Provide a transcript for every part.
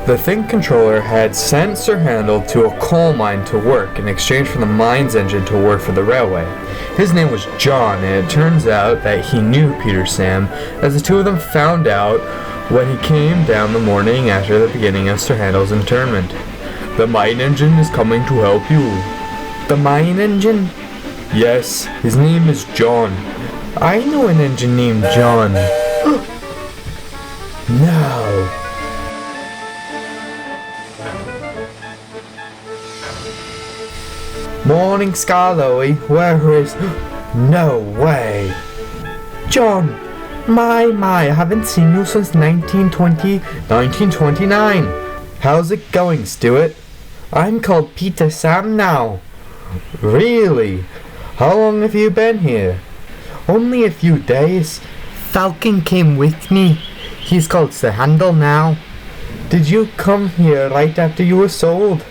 The Think controller had sent Sir Handel to a coal mine to work in exchange for the mine's engine to work for the railway. His name was John, and it turns out that he knew Peter Sam, as the two of them found out when he came down the morning after the beginning of Sir Handel's internment. "The mine engine is coming to help you." "The mine engine?" "Yes, his name is John." "I know an engine named John." No. "Morning, Scarlowy. Where is..." "No way." "John, my, I haven't seen you since 1929. How's it going, Stuart?" "I'm called Peter Sam now." "Really? How long have you been here?" "Only a few days. Falcon came with me. He's called Sir Handel now." "Did you come here right after you were sold?"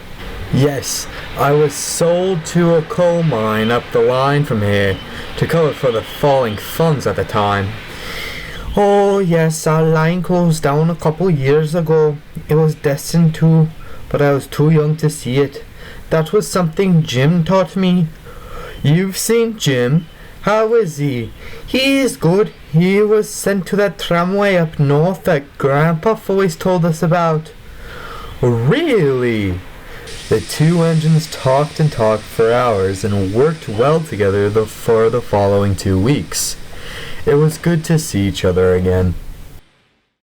"Yes, I was sold to a coal mine up the line from here to cover for the falling funds at the time." "Oh yes, our line closed down a couple years ago. It was destined to, but I was too young to see it. That was something Jim taught me." "You've seen Jim? How is he?" "He is good. He was sent to that tramway up north that Grandpa always told us about." "Really?" The two engines talked and talked for hours and worked well together for the following 2 weeks. It was good to see each other again.